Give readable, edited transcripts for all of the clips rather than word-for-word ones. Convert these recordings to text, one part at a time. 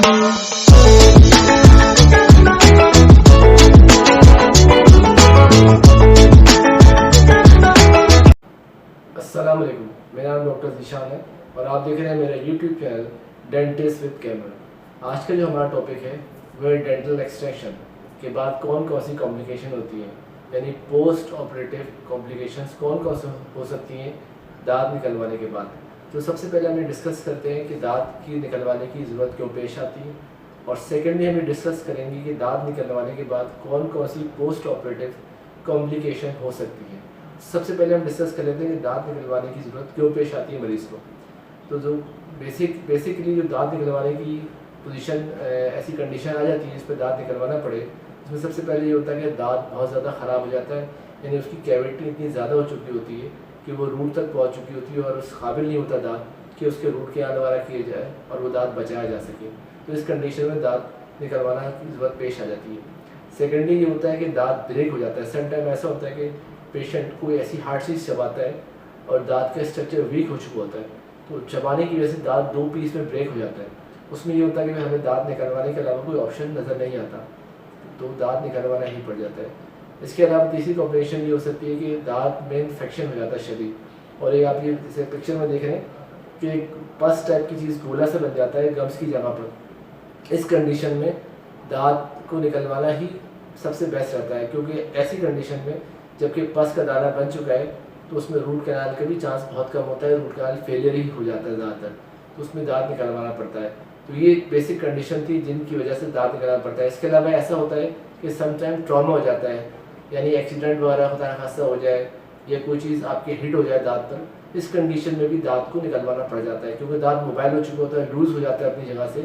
अस्सलाम वालेकुम, मेरा नाम डॉक्टर ज़ीशान है और आप देख रहे हैं मेरा YouTube channel dentist with camera. आज का जो हमारा टॉपिक है वह है डेंटल एक्सट्रैक्शन के बाद कौन कौन सी कॉम्प्लिकेशन होती हैं, यानी पोस्ट ऑपरेटिव कॉम्प्लिकेशंस कौन कौन सी हो सकती हैं दांत निकलवाने के बाद। तो सबसे पहले हम डिस्कस करते हैं कि दांत की निकलवाने की ज़रूरत क्यों पेश आती है, और सेकेंडली हम डिस्कस करेंगे कि दांत निकलवाने के बाद कौन कौन सी पोस्ट ऑपरेटिव कॉम्प्लिकेशन हो सकती है। सबसे पहले हम डिस्कस कर लेते हैं कि दांत निकलवाने की ज़रूरत क्यों पेश आती है मरीज़ को। तो जो बेसिकली जो दांत निकलवाने की पोजीशन ऐसी कंडीशन आ जाती है जिस पर दांत निकलवाना पड़े, इसमें सबसे पहले ये होता है कि दांत बहुत ज़्यादा ख़राब हो जाता है, यानी उसकी कैविटी इतनी ज़्यादा हो चुकी होती है कि वो रूट तक पहुँच चुकी होती है और उस काबिल नहीं होता दांत कि उसके रूट के आने वाला किया जाए और वो दांत बचाया जा सके। तो इस कंडीशन में दांत निकलवाना की ज़रूरत पेश आ जाती है। सेकेंडली ये होता है कि दांत ब्रेक हो जाता है। सम टाइम ऐसा होता है कि पेशेंट कोई ऐसी हार्ड चीज़ चबाता है और दांत का स्ट्रक्चर वीक हो चुका होता है, तो चबाने की वजह से दांत दो पीस में ब्रेक हो जाता है। उसमें ये होता है कि हमें दांत निकलवाने के अलावा कोई ऑप्शन नज़र नहीं आता, तो दांत निकलवाना ही पड़ जाता है। इसके अलावा तीसरी कॉम्प्लिकेशन ये हो सकती है कि दांत में इन्फेक्शन हो जाता है शदीद, और ये आप ये जैसे पिक्चर में देख रहे हैं कि एक पस टाइप की चीज़ गोला से बन जाता है गम्स की जगह पर। इस कंडीशन में दांत को निकलवाना ही सबसे बेस्ट रहता है, क्योंकि ऐसी कंडीशन में जबकि पस का दाना बन चुका है तो उसमें रूट कैनाल का भी चांस बहुत कम होता है, रूट कैनाल फेलियर ही हो जाता है ज़्यादातर, तो उसमें दांत निकलवाना पड़ता है। तो ये बेसिक कंडीशन थी जिनकी वजह से दांत निकलवाना पड़ता है। इसके अलावा ऐसा होता है कि समटाइम ट्रॉमा हो जाता है, यानी एक्सीडेंट वगैरह खुदा न खासा हो जाए या कोई चीज़ आपके हिट हो जाए दांत पर, इस कंडीशन में भी दांत को निकलवाना पड़ जाता है, क्योंकि दांत मोबाइल हो चुका होता है, लूज़ हो जाता है अपनी जगह से।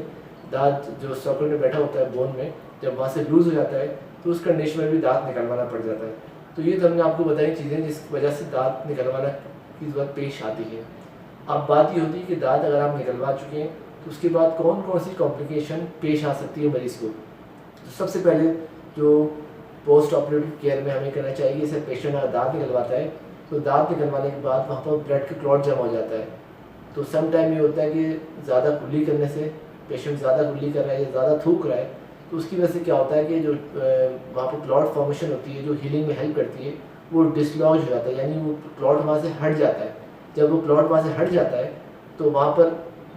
दांत जो सॉकेट में बैठा होता है बोन में, जब वहाँ से लूज़ हो जाता है तो उस कंडीशन में भी दांत निकलवाना पड़ जाता है। तो ये तो हमने आपको बताई चीज़ें जिस वजह से दांत निकलवाना की ज़रूरत पेश आती है। अब बात ये होती है कि दांत अगर आप निकलवा चुके हैं तो उसके बाद कौन कौन सी कॉम्प्लिकेशन पेश आ सकती है मरीज़ को। तो सबसे पहले जो पोस्ट ऑपरेटिव केयर में हमें करना चाहिए, जैसे पेशेंट अगर दांत निकलवाता है तो दांत निकलवाने के बाद वहाँ पर ब्लड का क्लॉट जमा हो जाता है। तो सम टाइम ये होता है कि ज़्यादा कुल्ली करने से पेशेंट ज़्यादा कुल्ली कर रहा है या ज़्यादा थूक रहा है, तो उसकी वजह से क्या होता है कि जो वहाँ पर क्लॉट फॉर्मेशन होती है जो हीलिंग में हेल्प करती है वो डिसलॉज हो जाता है, यानी वो क्लॉट वहाँ से हट जाता है। जब वो क्लॉट वहाँ से हट जाता है तो वहाँ पर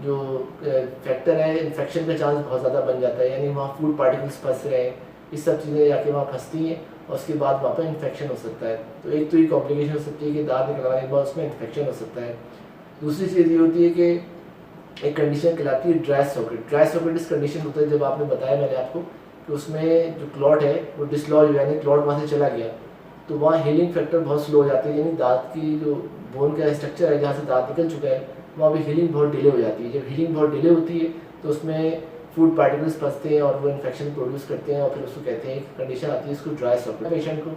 जो फैक्टर है इन्फेक्शन का चांस बहुत ज़्यादा बन जाता है, यानी वहाँ फूड पार्टिकल्स फंस रहे हैं, इस सब चीज़ें जाके वहाँ फंसती हैं और उसके बाद वहाँ पर इन्फेक्शन हो सकता है। तो एक तो ये कॉम्प्लिकेशन हो सकती है कि दांत निकलवाने के बाद उसमें इन्फेक्शन हो सकता है। दूसरी चीज़ ये होती है कि एक कंडीशन कहलाती है ड्राई सॉकेट। ड्राई सॉकेट इस कंडीशन होता है जब आपने बताया मैंने आपको कि उसमें जो क्लॉट है वो डिसलॉज यानी क्लॉट वहाँ से चला गया, तो वहाँ हीलिंग फैक्टर बहुत स्लो हो जाती है, यानी दांत की जो बोन का स्ट्रक्चर है जहाँ से दांत निकल चुका है वहाँ भी हीलिंग बहुत डिले हो जाती है। जब हीलिंग बहुत डिले होती है तो उसमें फूड पार्टिकल्स फंसते हैं और वो इन्फेक्शन प्रोड्यूस करते हैं, और फिर उसको कहते हैं कंडीशन आती है इसको ड्राई सॉकेट पेशेंट को,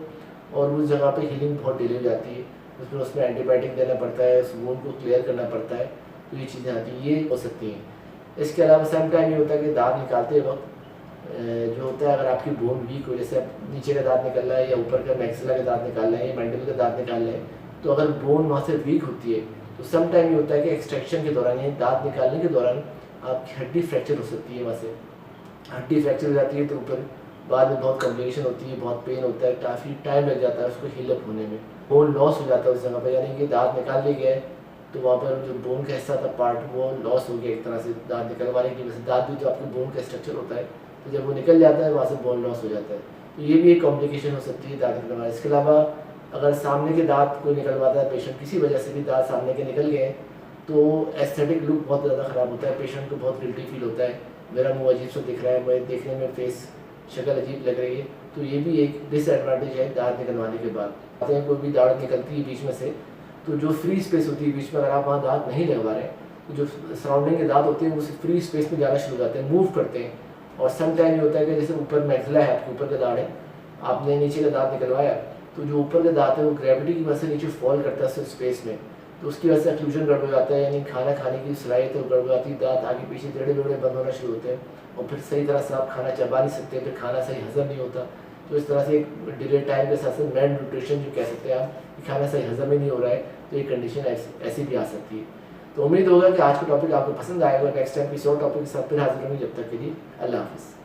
और उस जगह पे हीलिंग बहुत डिले हो जाती है। उसमें एंटीबायोटिक देना पड़ता है, उस वोन को क्लियर करना पड़ता है, तो ये चीज़ें आती हैं, ये हो सकती हैं। इसके अलावा सम टाइम ये होता है कि दांत निकालते वक्त जो होता है अगर आपकी बोन वीक हो, जैसे नीचे का दांत निकल रहा है या ऊपर का मैक्सिला का दांत निकाल रहे हैं या मैंडिबल का दांत निकाल रहे हैं, तो अगर बोन वहाँ से वीक होती है तो सम टाइम ये होता है कि एक्सट्रैक्शन के दौरान यानी दांत निकालने के दौरान आपकी हड्डी फ्रैक्चर हो सकती है। वहाँ से हड्डी फ्रैक्चर हो जाती है तो ऊपर बाद में बहुत कॉम्प्लिकेशन होती है, बहुत पेन होता है, काफ़ी टाइम लग जाता है उसको हीलअप होने में। बोन लॉस हो जाता है उस जगह पर, यानी कि दांत निकाल लिए गए तो वहाँ पर जो बोन का हिस्सा था पार्ट वो लॉस हो गया एक तरह से दांत निकलवाने की वजह से। दांत भी तो आपके बोन का स्ट्रक्चर होता है, तो जब वो निकल जाता है वहाँ से बोन लॉस हो जाता है, तो ये भी एक कॉम्प्लिकेशन हो सकती है दांत निकलवाने। इसके अलावा अगर सामने के दांत कोई निकलवाता है पेशेंट, किसी वजह से भी दांत सामने के निकल गए तो एस्थेटिक लुक बहुत ज़्यादा ख़राब होता है, पेशेंट को बहुत गिल्टी फील होता है, मेरा मुँह अजीब सा दिख रहा है, मैं देखने में फेस शक्ल अजीब लग रही है, तो ये भी एक डिसएडवांटेज है दांत निकलवाने के बाद। आते हैं कोई भी दांत निकलती है बीच में से, तो जो फ्री स्पेस होती है बीच में अगर आप वहाँ दांत नहीं लगवा रहे तो जो सराउंडिंग के दांत होते हैं वो फ्री स्पेस में जाना शुरू हो जाते हैं, मूव करते हैं। और सम टाइम ये होता है कि जैसे ऊपर मैक्सिला है, आपके ऊपर का दांत है, आपने नीचे का दांत निकलवाया तो जो ऊपर का दांत है वो ग्रेविटी की वजह से नीचे फॉल करता है स्पेस में, तो उसकी वजह से एक्लूजन गड़बड़ जाता है, यानी खाना खाने की सलाहियत तो गड़बड़ जाती है, दांत आगे पीछे टेढ़े बेढ़े बंद होना शुरू होते हैं और फिर सही तरह से आप खाना चबा नहीं सकते, फिर खाना सही हजम नहीं होता। तो इस तरह से एक डिले टाइम के साथ साथ मैल न्यूट्रिशन जो कह सकते हैं आप, खाना सही हजम ही नहीं हो रहा है, तो ये कंडीशन ऐसी भी आ सकती है। तो उम्मीद होगा कि आज का टॉपिक आपको पसंद आएगा। नेक्स्ट टाइम किसी और टॉपिक के साथ फिर हाजिर होंगे। जब तक के लिए अल्लाह हाफिज़।